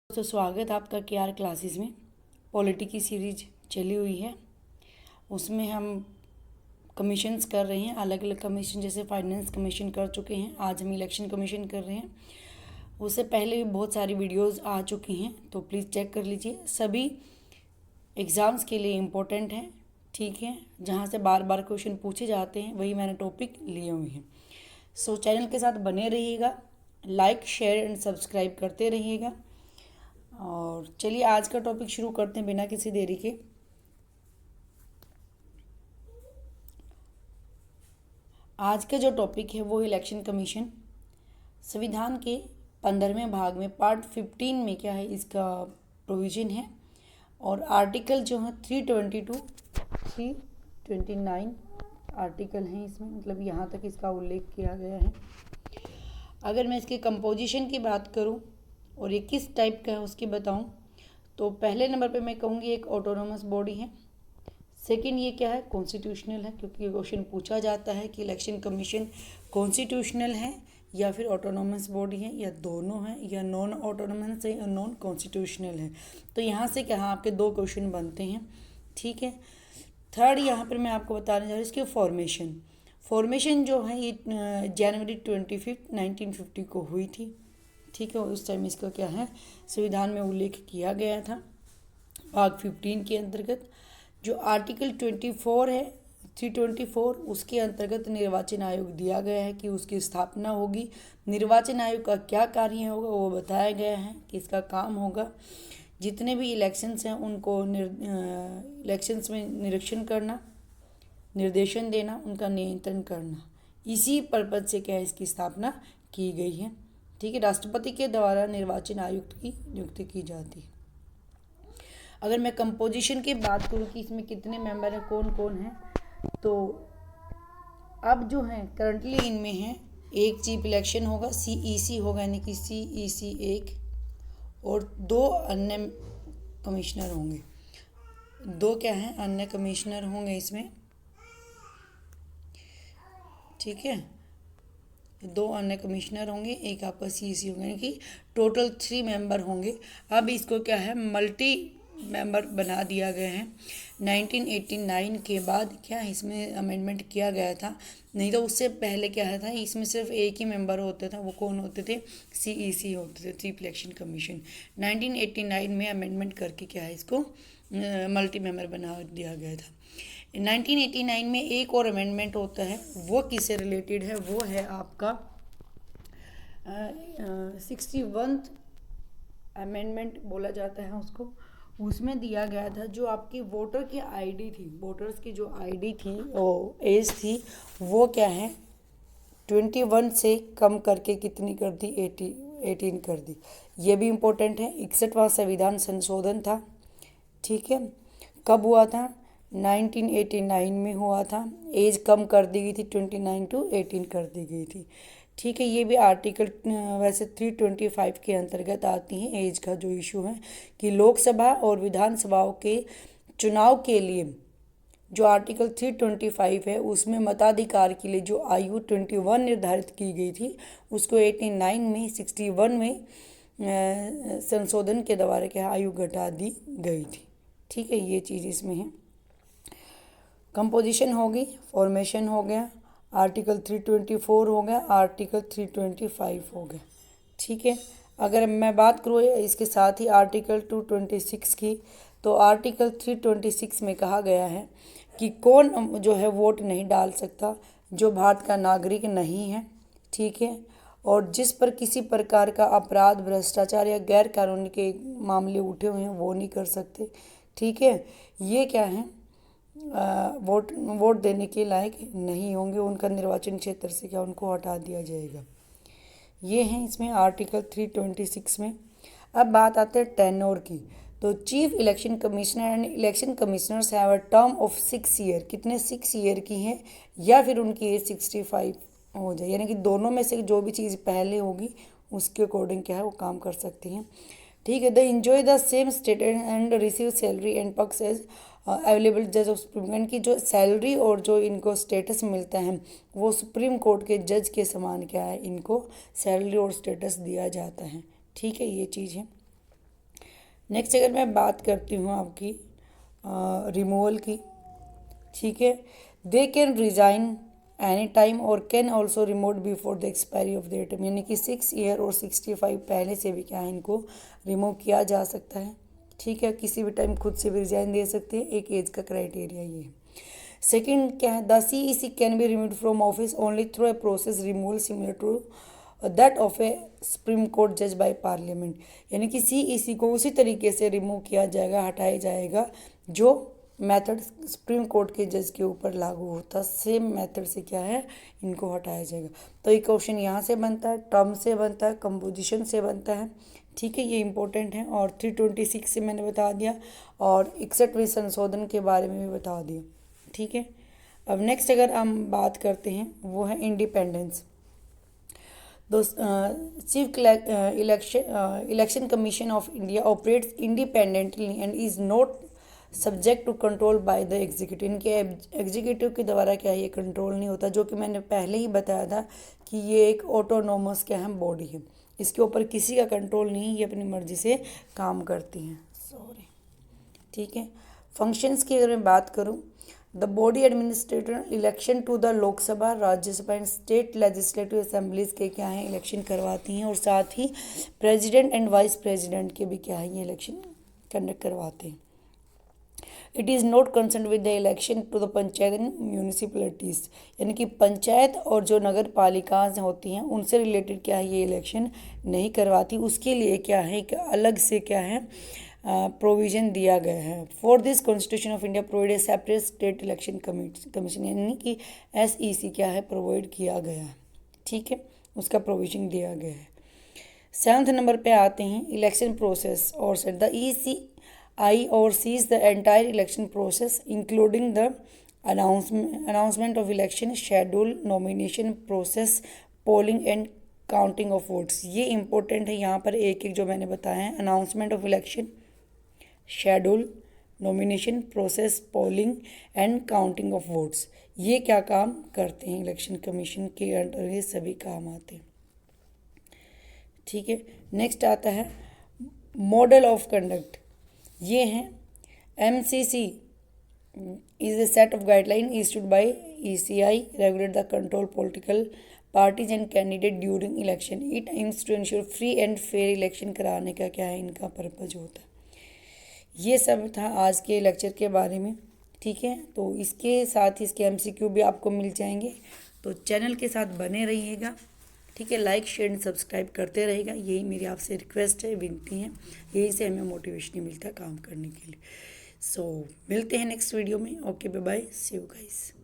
तो स्वागत आपका केआर क्लासेस में। पॉलिटी की सीरीज चली हुई है, उसमें हम कमीशंस कर रहे हैं। अलग अलग कमीशन, जैसे फाइनेंस कमीशन कर चुके हैं, आज हम इलेक्शन कमीशन कर रहे हैं। उससे पहले भी बहुत सारी वीडियोस आ चुकी हैं, तो प्लीज़ चेक कर लीजिए। सभी एग्ज़ाम्स के लिए इम्पोर्टेंट हैं, ठीक है। जहाँ से बार बार क्वेश्चन पूछे जाते हैं वही मैंने टॉपिक लिए हुए हैं। सो चैनल के साथ बने रहिएगा, लाइक शेयर एंड सब्सक्राइब करते रहिएगा। और चलिए आज का टॉपिक शुरू करते हैं बिना किसी देरी के। आज का जो टॉपिक है वो इलेक्शन कमीशन। संविधान के 15वें भाग में पार्ट 15 में क्या है, इसका प्रोविज़न है। और आर्टिकल जो है 322 329 आर्टिकल हैं इसमें, मतलब यहाँ तक इसका उल्लेख किया गया है। अगर मैं इसके कंपोजिशन की बात करूँ और ये किस टाइप का है उसकी बताऊं, तो पहले नंबर पे मैं कहूँगी एक ऑटोनोमस बॉडी है। सेकंड ये क्या है, कॉन्स्टिट्यूशनल है, क्योंकि ये क्वेश्चन पूछा जाता है कि इलेक्शन कमीशन कॉन्स्टिट्यूशनल है या फिर ऑटोनोमस बॉडी है, या दोनों है, या नॉन ऑटोनोमस है या नॉन कॉन्स्टिट्यूशनल है। तो यहाँ से क्या है, आपके दो क्वेश्चन बनते हैं, ठीक है। थर्ड यहाँ पर मैं आपको बताने जा रही हूँ इसकी फॉर्मेशन जो है ये जनवरी 25 1950 को हुई थी, ठीक है। उस टाइम इसका क्या है, संविधान में उल्लेख किया गया था भाग 15 के अंतर्गत। जो आर्टिकल 24 है 324, उसके अंतर्गत निर्वाचन आयोग दिया गया है कि उसकी स्थापना होगी। निर्वाचन आयोग का क्या कार्य होगा वो बताया गया है कि इसका काम होगा जितने भी इलेक्शंस हैं उनको इलेक्शंस में निरीक्षण करना, निर्देशन देना, उनका नियंत्रण करना। इसी पर्पज से क्या है, इसकी स्थापना की गई है, ठीक है। राष्ट्रपति के द्वारा निर्वाचन आयुक्त की नियुक्ति की जाती है। अगर मैं कंपोजिशन की बात करूँ कि इसमें कितने मेंबर हैं, कौन कौन हैं, तो अब जो हैं करंटली इनमें हैं, एक चीफ इलेक्शन होगा, सीईसी होगा, यानी कि सीईसी एक, और दो अन्य कमिश्नर होंगे। दो क्या हैं, अन्य कमिश्नर होंगे इसमें, ठीक है। दो अन्य कमिश्नर होंगे, एक आपका सीईसी होगा, यानी कि टोटल 3 मेंबर होंगे। अब इसको क्या है, मल्टी मेंबर बना दिया गया है। 1989 के बाद क्या इसमें अमेंडमेंट किया गया था, नहीं तो उससे पहले क्या था, इसमें सिर्फ एक ही मेंबर होता था। वो कौन होते थे, सीईसी होते थे, चीफ इलेक्शन कमीशन। 1989 में अमेंडमेंट करके क्या है, इसको मल्टी मेंबर बना दिया गया था। 1989 में एक और अमेंडमेंट होता है, वो किससे रिलेटेड है, वो है आपका 61 अमेंडमेंट बोला जाता है उसको। उसमें दिया गया था जो आपकी वोटर की आईडी थी, वोटर्स की जो आईडी थी, वो एज थी, वो क्या है 21 से कम करके कितनी कर दी, 18 कर दी। ये भी इम्पोर्टेंट है। 61वां संविधान संशोधन था, ठीक है। कब हुआ था, 1989 में हुआ था। एज कम कर दी गई थी, 29 to 18 कर दी गई थी, ठीक है। ये भी आर्टिकल वैसे 325 के अंतर्गत आती हैं। एज का जो इशू है कि लोकसभा और विधानसभाओं के चुनाव के लिए जो आर्टिकल 325 है उसमें मताधिकार के लिए जो आयु 21 निर्धारित की गई थी, उसको 89 में 61 में संशोधन के द्वारा क्या आयु घटा दी गई थी, ठीक है। ये चीज़ इसमें है। कंपोजिशन होगी, फॉर्मेशन हो गया, आर्टिकल 324 हो गया, आर्टिकल 325 हो गया, ठीक है। अगर मैं बात करूँ इसके साथ ही आर्टिकल 226 की, तो आर्टिकल 326 में कहा गया है कि कौन जो है वोट नहीं डाल सकता, जो भारत का नागरिक नहीं है, ठीक है। और जिस पर किसी प्रकार का अपराध, भ्रष्टाचार या गैर कानूनी के मामले उठे हुए हैं वो नहीं कर सकते, ठीक है। ये क्या है, वोट देने के लायक नहीं होंगे, उनका निर्वाचन क्षेत्र से क्या उनको हटा दिया जाएगा। ये हैं इसमें आर्टिकल 326 में। अब बात आते हैं टेन्योर की, तो chief election commissioner and election commissioners have a term of 6 year, कितने 6 ईयर की हैं, या फिर उनकी एज 65 हो जाए, यानी कि दोनों में से जो भी चीज़ पहले होगी उसके अकॉर्डिंग क्या है वो काम कर सकती हैं, ठीक है। The enjoy the same status and receive salary and perks as available जज ऑफ सुप्रीम कोर्ट, की जो सैलरी और जो इनको स्टेटस मिलता है वो सुप्रीम कोर्ट के जज के समान क्या है, इनको सैलरी और स्टेटस दिया जाता है, ठीक है। ये चीज़ है। नेक्स्ट अगर मैं बात करती हूँ आपकी रिमूवल की, ठीक है, they can resign any time और can also remove before the expiry of their term, यानी कि 6 ईयर और 65 पहले से भी क्या है इनको रिमूव किया जा सकता है, ठीक है, किसी भी टाइम खुद से भी रिजाइन दे सकते हैं, एक एज का क्राइटेरिया ये है। सेकेंड क्या है, the CEC can be remove from office only through a process removal similar to that of a supreme court जज बाय पार्लियामेंट, यानी कि CEC को उसी तरीके से रिमूव किया जाएगा, हटाया जाएगा जो मेथड सुप्रीम कोर्ट के जज के ऊपर लागू होता, सेम मेथड से क्या है इनको हटाया जाएगा। तो ये क्वेश्चन यहाँ से बनता है, टर्म से बनता है, कंपोजिशन से बनता है, ठीक है, ये इंपॉर्टेंट है। और 326 से मैंने बता दिया और 61वें संशोधन के बारे में भी बता दिया, ठीक है। अब नेक्स्ट अगर हम बात करते हैं वो है independence. Chief election commission of India operates independently and is not subject to control by the executive, इनके एग्जीक्यूटिव के द्वारा क्या है ये कंट्रोल नहीं होता, जो कि मैंने पहले ही बताया था कि ये एक ऑटोनोमस क्या है बॉडी है, इसके ऊपर किसी का कंट्रोल नहीं, ये अपनी मर्जी से काम करती हैं, सॉरी, ठीक है। फंक्शंस की अगर मैं बात करूं, the body administrator election to the Lok Sabha, Rajya Sabha and state legislative assemblies के क्या है इलेक्शन करवाती हैं, और साथ ही प्रेसिडेंट एंड वाइस प्रेसिडेंट के भी क्या है ये इलेक्शन कंडक्ट करवाते हैं। It is not concern with the election to the panchayat and municipalities, यानी कि पंचायत और जो नगर पालिकाएँ होती हैं उनसे रिलेटेड क्या है ये इलेक्शन नहीं करवाती, उसके लिए क्या है एक अलग से क्या है प्रोविज़न दिया गया है। For this constitution of India provide a separate state election commission, यानी कि SEC क्या है प्रोवाइड किया गया है, ठीक है, उसका प्रोविज़न दिया गया है। 7th नंबर पे आते हैं इलेक्शन प्रोसेस और set the ECI oversees the entire election process including the announcement of election schedule, nomination process, polling and counting of votes. ये इंपॉर्टेंट है, यहाँ पर एक एक जो मैंने बताया है, announcement of election, schedule, nomination process, polling and counting of votes, ये क्या काम करते हैं इलेक्शन कमीशन के अंडर ये सभी काम आते हैं, ठीक है। नेक्स्ट आता है मॉडल ऑफ कंडक्ट, ये हैं MCC is a set of guidelines issued by ECI regulate the control political parties and candidate during election. It aims to ensure free and fair election कराने का क्या है इनका पर्पज होता है। ये सब था आज के लेक्चर के बारे में, ठीक है। तो इसके साथ ही इसके MCQ भी आपको मिल जाएंगे, तो चैनल के साथ बने रहिएगा, ठीक है, लाइक शेयर एंड सब्सक्राइब करते रहेगा, यही मेरी आपसे रिक्वेस्ट है, विनती है, यही से हमें मोटिवेशन मिलता है काम करने के लिए। सो मिलते हैं नेक्स्ट वीडियो में, okay bye bye, see you guys.